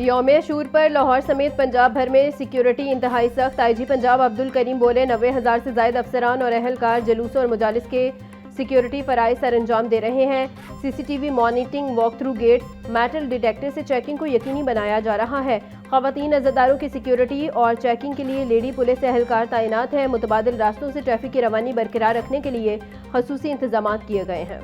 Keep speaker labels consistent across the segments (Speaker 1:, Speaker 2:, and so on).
Speaker 1: یوم عاشور پر لاہور سمیت پنجاب بھر میں سیکیورٹی انتہائی سخت۔ آئی جی پنجاب عبد الکریم بولے 90,000 سے زائد افسران اور اہلکار جلوسوں اور مجالس کے سیکیورٹی فرائض سر انجام دے رہے ہیں۔ C C T V monitoring, walk through gates, metal detector سے چیکنگ کو یقینی بنایا جا رہا ہے۔ خواتین عزاداروں کی سیکیورٹی اور چیکنگ کے لیے لیڈی پولیس اہلکار تعینات ہیں۔ متبادل راستوں سے ٹریفک کی روانی برقرار رکھنے کے لیے خصوصی انتظامات کیے گئے ہیں۔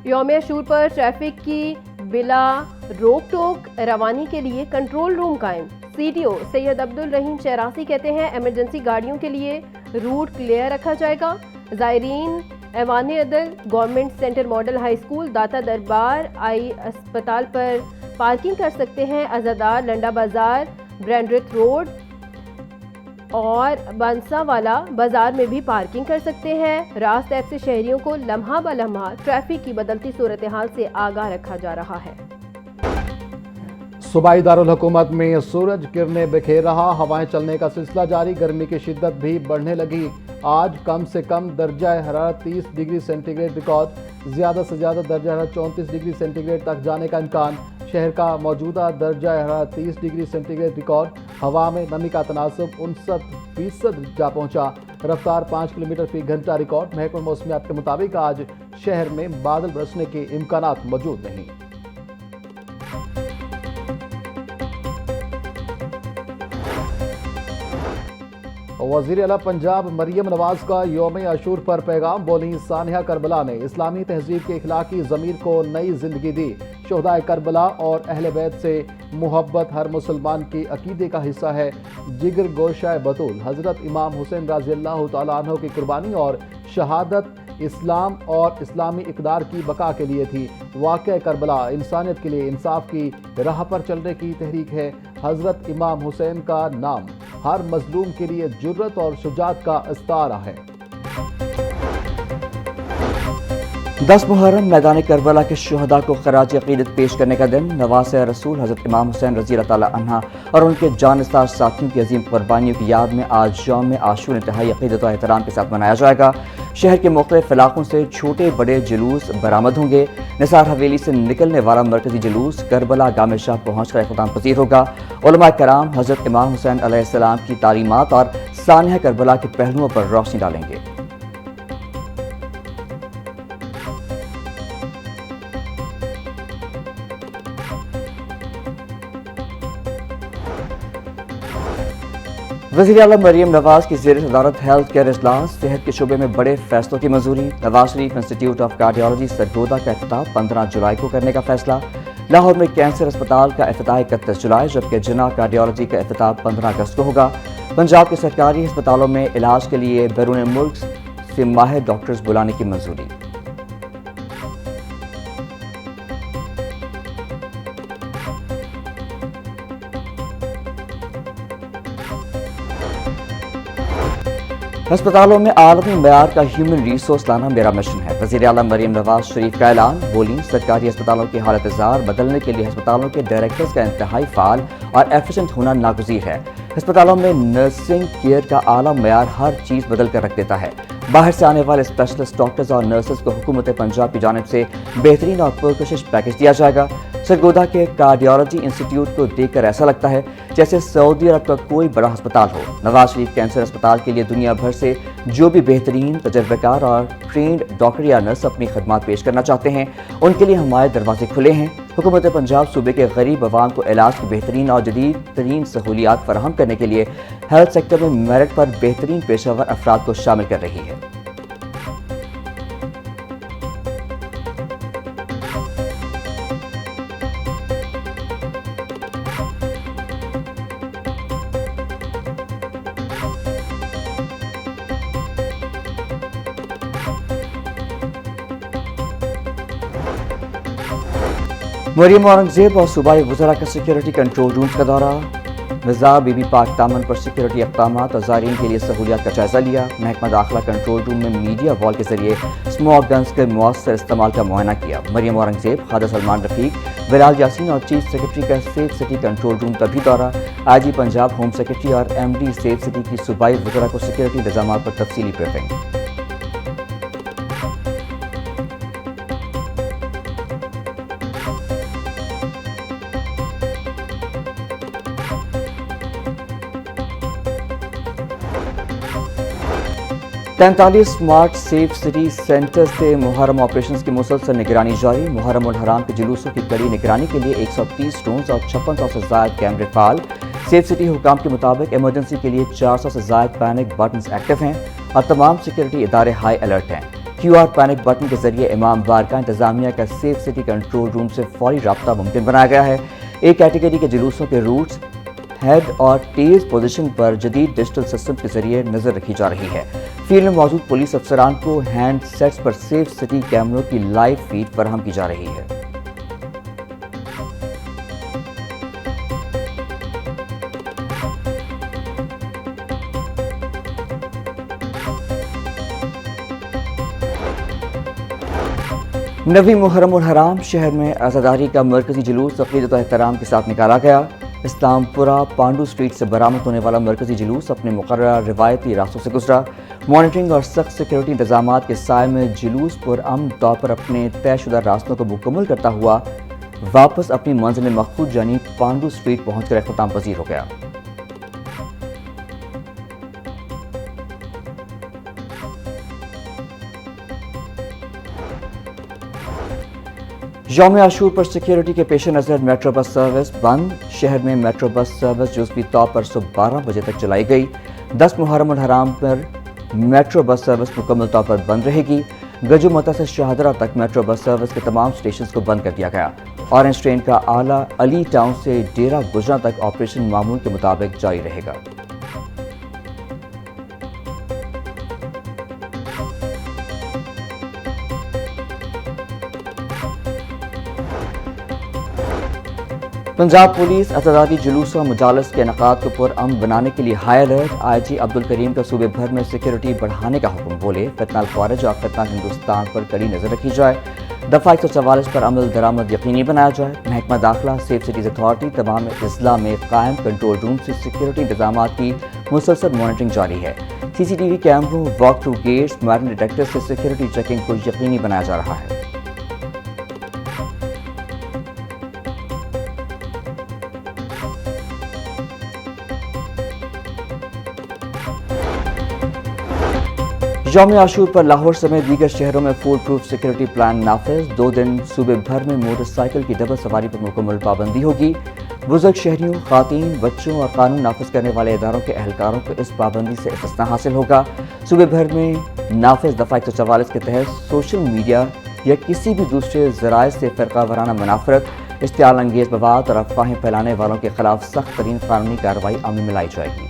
Speaker 1: یوم عاشور پر ٹریفک کی بلا روک ٹوک روانی کے لیے کنٹرول روم قائم۔ سی ٹی او سید عبد الرحیم چیراسی کہتے ہیں ایمرجنسی گاڑیوں کے لیے روٹ کلیئر رکھا جائے گا۔ زائرین ایوان عدل، government centre model high school, Data Darbar eye اسپتال پر پارکنگ کر سکتے ہیں۔ عزادار لنڈا بازار، برینڈرتھ روڈ اور بانسا والا بازار میں بھی پارکنگ کر سکتے ہیں۔ راست ایپ سے شہریوں کو لمحہ بلمحہ ٹریفک کی بدلتی صورتحال سے آگاہ رکھا جا رہا ہے۔
Speaker 2: صوبائی دارالحکومت میں سورج کرنیں بکھیر رہا، ہوائیں چلنے کا سلسلہ جاری، گرمی کی شدت بھی بڑھنے لگی۔ آج کم سے کم درجہ حرارت 30 ڈگری سینٹی گریڈ ریکارڈ، زیادہ سے زیادہ درجہ حرارت 34 ڈگری سینٹی گریڈ تک جانے کا امکان۔ شہر کا موجودہ درجہ حرارت 30 ڈگری سینٹی گریڈ ریکارڈ، ہوا میں نمی کا تناسب 59% جا پہنچا، رفتار 5 کلومیٹر فی گھنٹہ ریکارڈ۔ محکمہ موسمیات کے مطابق آج شہر میں بادل برسنے کے امکانات موجود نہیں۔ وزیر اعلیٰ پنجاب مریم نواز کا یوم عاشور پر پیغام، بولی سانحہ کربلا نے اسلامی تہذیب کے اخلاقی ضمیر کو نئی زندگی دی۔ شہدائے کربلا اور اہل بیت سے محبت ہر مسلمان کی عقیدے کا حصہ ہے۔ جگر گوشہ بطول حضرت امام حسین رضی اللہ تعالیٰ عنہ کی قربانی اور شہادت اسلام اور اسلامی اقدار کی بقا کے لیے تھی۔ واقعہ کربلا انسانیت کے لیے انصاف کی راہ پر چلنے کی تحریک ہے۔ حضرت امام حسین کا نام ہر مظلوم کے لیے جرأت اور شجاعت کا استعارہ ہے۔
Speaker 3: 10 محرم میدان کربلا کے شہداء کو خراج عقیدت پیش کرنے کا دن۔ نواسۂ رسول حضرت امام حسین رضی اللہ تعالیٰ عنہ اور ان کے جانثار ساتھیوں کی عظیم قربانیوں کی یاد میں آج یوم عاشور انتہائی عقیدت و احترام کے ساتھ منایا جائے گا۔ شہر کے مختلف علاقوں سے چھوٹے بڑے جلوس برآمد ہوں گے۔ نثار حویلی سے نکلنے والا مرکزی جلوس کربلا گام شاہ پہنچ کر اختتام پذیر ہوگا۔ علماء کرام حضرت امام حسین علیہ السلام کی تعلیمات اور سانحہ کربلا کے پہلوؤں پر روشنی ڈالیں گے۔ وزیر اعلیٰ مریم نواز کی زیر صدارت ہیلتھ کیئر اجلاس، صحت کے شعبے میں بڑے فیصلوں کی منظوری۔ نواز شریف انسٹی-ٹیوٹ آف کارڈیالوجی سرگودا کا افتتاح 15 جولائی کو کرنے کا فیصلہ۔ لاہور میں کینسر اسپتال کا افتتاح 31 جولائی جبکہ جناح کارڈیالوجی کا افتتاح 15 اگست کو ہوگا۔ پنجاب کے سرکاری ہسپتالوں میں علاج کے لیے بیرون ملک سے ماہر ڈاکٹرز بلانے کی منظوری۔ ہسپتالوں میں عالمی معیار کا ہیومن ریسورس لانا میرا مشن ہے، وزیر اعلیٰ مریم نواز شریف کا اعلان۔ بولی سرکاری ہسپتالوں کی حالت زار بدلنے کے لیے ہسپتالوں کے ڈائریکٹرز کا انتہائی فعال اور ایفیشنٹ ہونا ناگزیر ہے۔ ہسپتالوں میں نرسنگ کیئر کا اعلیٰ معیار ہر چیز بدل کر رکھ دیتا ہے۔ باہر سے آنے والے اسپیشلسٹ ڈاکٹرز اور نرسز کو حکومت پنجاب کی جانب سے بہترین اور پرکشش پیکج دیا جائے گا۔ سرگودا کے کارڈیالوجی انسٹی-ٹیوٹ کو دیکھ کر ایسا لگتا ہے جیسے سعودی عرب کا کوئی بڑا ہسپتال ہو۔ نواز شریف کینسر اسپتال کے لیے دنیا بھر سے جو بھی بہترین تجربہ کار اور ٹرینڈ ڈاکٹر یا نرس اپنی خدمات پیش کرنا چاہتے ہیں، ان کے لیے ہمارے دروازے کھلے ہیں۔ حکومت پنجاب صوبے کے غریب عوام کو علاج کی بہترین اور جدید ترین سہولیات فراہم کرنے کے لیے ہیلتھ سیکٹر میں میرٹ پر بہترین پیشہ ور افراد کو شامل کر رہی ہے۔ مریم اورنگزیب اور صوبائی وزراء کا سیکیورٹی کنٹرول رومز کا دورہ۔ مزار بی بی پاک دامن پر سیکورٹی اقدامات اور زائرین کے لیے سہولیات کا جائزہ لیا۔ محکمہ داخلہ کنٹرول روم میں میڈیا وال کے ذریعے اسموک گنز کے مؤثر استعمال کا معائنہ کیا۔ مریم اورنگزیب، خواجہ سلمان رفیق، بلال یاسین اور چیف سیکرٹری کا سیف سٹی کنٹرول روم کا بھی دورہ۔ I G Punjab, home secretary اور ایم ڈی سیف سٹی کی صوبائی وزراء کو سیکورٹی انتظامات پر تفصیلی بریفنگ۔ تینتالیس اسمارٹ سیف سٹی سینٹر سے محرم آپریشنز کی مسلسل نگرانی جاری۔ محرم الحرام کے جلوسوں کی کڑی نگرانی کے لیے 130 ڈرونز اور 5600 سے زائد کیمرے فعال۔ سیف سٹی حکام کے مطابق ایمرجنسی کے لیے 400 سے زائد پینک بٹنز ایکٹیو ہیں اور تمام سیکورٹی ادارے ہائی الرٹ ہیں۔ QR پینک بٹن کے ذریعے امام بارگاہ انتظامیہ کا سیف سٹی کنٹرول روم سے فوری رابطہ ممکن بنایا گیا ہے۔ ایک کیٹیگری کے جلوسوں کے روٹس، ہیڈ اور ٹیل پوزیشن پر جدید ڈیجیٹل سسٹم کے ذریعے نظر رکھی جا رہی ہے۔ فیلڈ میں موجود پولیس افسران کو ہینڈ سیٹس پر سیف سٹی کیمروں کی لائیو فیڈ فراہم کی جا رہی ہے۔ نویں محرم الحرام شہر میں عزاداری کا مرکزی جلوس عقیدت و احترام کے ساتھ نکالا گیا۔ اسلام پورہ پانڈو اسٹریٹ سے برآمد ہونے والا مرکزی جلوس اپنے مقررہ روایتی راستوں سے گزرا۔ مانیٹرنگ اور سخت سیکورٹی انتظامات کے سائے میں جلوس پرامن طور پر اپنے طے شدہ راستوں کو مکمل کرتا ہوا واپس اپنی منزل مقصود یعنی پانڈو اسٹریٹ پہنچ کر اختتام پذیر ہو گیا۔ یوم عاشور پر سیکورٹی کے پیش نظر میٹرو بس سروس بند۔ شہر میں میٹرو بس سروس جزوی طور پر صبح 12 بجے تک چلائی گئی۔ 10 محرم الحرام پر میٹرو بس سروس مکمل طور پر بند رہے گی۔ گجو متا سے شاہدرہ تک میٹرو بس سروس کے تمام اسٹیشنز کو بند کر دیا گیا۔ اورنج ٹرین کا آلہ علی ٹاؤن سے ڈیرہ گجرا تک آپریشن معمول کے مطابق جاری رہے گا۔ پنجاب پولیس عزاداری جلوسوں اور مجالس کے انعقاد کو پرامن بنانے کے لیے ہائی الرٹ۔ آئی جی عبدالکریم کا صوبے بھر میں سیکورٹی بڑھانے کا حکم، بولے فتنہ الخوارج اور فتنہ ہندوستان پر کڑی نظر رکھی جائے، دفعہ 144 پر عمل درآمد یقینی بنایا جائے۔ محکمہ داخلہ سیف سٹیز اتھارٹی تمام اضلاع میں قائم کنٹرول روم سے سیکورٹی انتظامات کی مسلسل مانیٹرنگ جاری ہے۔ سی سی ٹی وی کیمروں، walk through gates, metal detector سے سیکورٹی چیکنگ کو یقینی بنایا جا رہا ہے۔ یوم عاشور پر لاہور سمیت دیگر شہروں میں فول پروف سیکورٹی پلان نافذ۔ 2 دن صوبے بھر میں موٹر سائیکل کی ڈبل سواری پر مکمل پابندی ہوگی۔ بزرگ شہریوں، خواتین، بچوں اور قانون نافذ کرنے والے اداروں کے اہلکاروں کو اس پابندی سے استثناء حاصل ہوگا۔ صوبے بھر میں نافذ دفعہ 144 کے تحت سوشل میڈیا یا کسی بھی دوسرے ذرائع سے فرقہ وارانہ منافرت، اشتعال انگیز مواد اور افواہیں پھیلانے والوں کے خلاف سخت ترین قانونی کارروائی عمل میں لائی جائے گی۔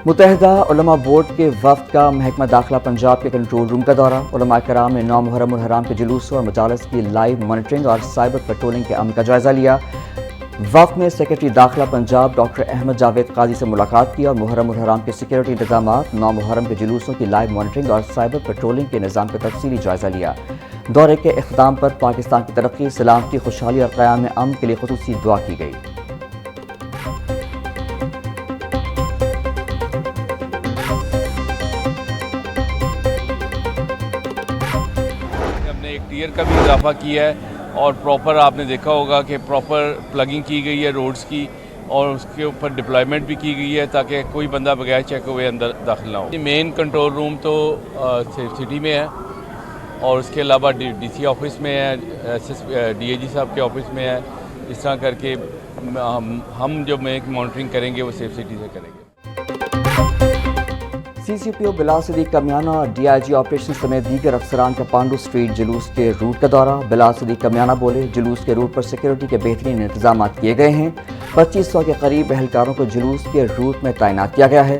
Speaker 3: متحدہ علماء بورڈ کے وفد کا محکمہ داخلہ پنجاب کے کنٹرول روم کا دورہ۔ علماء کرام نے 9 محرم الحرام کے جلوسوں اور مجالس کی لائیو مانیٹرنگ اور سائبر پیٹرولنگ کے عمل کا جائزہ لیا۔ وفد نے سیکرٹری داخلہ پنجاب ڈاکٹر احمد جاوید قاضی سے ملاقات کی اور محرم الحرام کے سیکورٹی انتظامات، 9 محرم کے جلوسوں کی لائیو مانیٹرنگ اور سائبر پیٹرولنگ کے نظام کا تفصیلی جائزہ لیا۔ دورے کے اختتام پر پاکستان کی ترقی، سلامتی، خوشحالی اور قیام امن کے لیے خصوصی دعا کی گئی۔
Speaker 4: ٹیئر کا بھی اضافہ کیا ہے اور پراپر آپ نے دیکھا ہوگا کہ پراپر پلگنگ کی گئی ہے روڈز کی اور اس کے اوپر ڈپلائمنٹ بھی کی گئی ہے تاکہ کوئی بندہ بغیر چیک ہوئے اندر داخل نہ ہو۔ مین کنٹرول روم تو سٹی میں ہے اور اس کے علاوہ ڈی سی آفس میں ہے، ڈی اے جی صاحب کے آفس میں ہے۔ اس طرح کر کے ہم جو مانیٹرنگ کریں گے وہ سیف سٹی سے کریں گے۔
Speaker 3: سی سی پی او بلال صدیق کمیانہ اور ڈی آئی جی آپریشن سمیت دیگر افسران کا پانڈو اسٹریٹ جلوس کے روٹ کا دورہ۔ بلال صدیق کمیانہ بولے، جلوس کے روٹ پر سیکورٹی کے بہترین انتظامات کیے گئے ہیں۔ 2500 کے قریب اہلکاروں کو جلوس کے روٹ میں تعینات کیا گیا ہے۔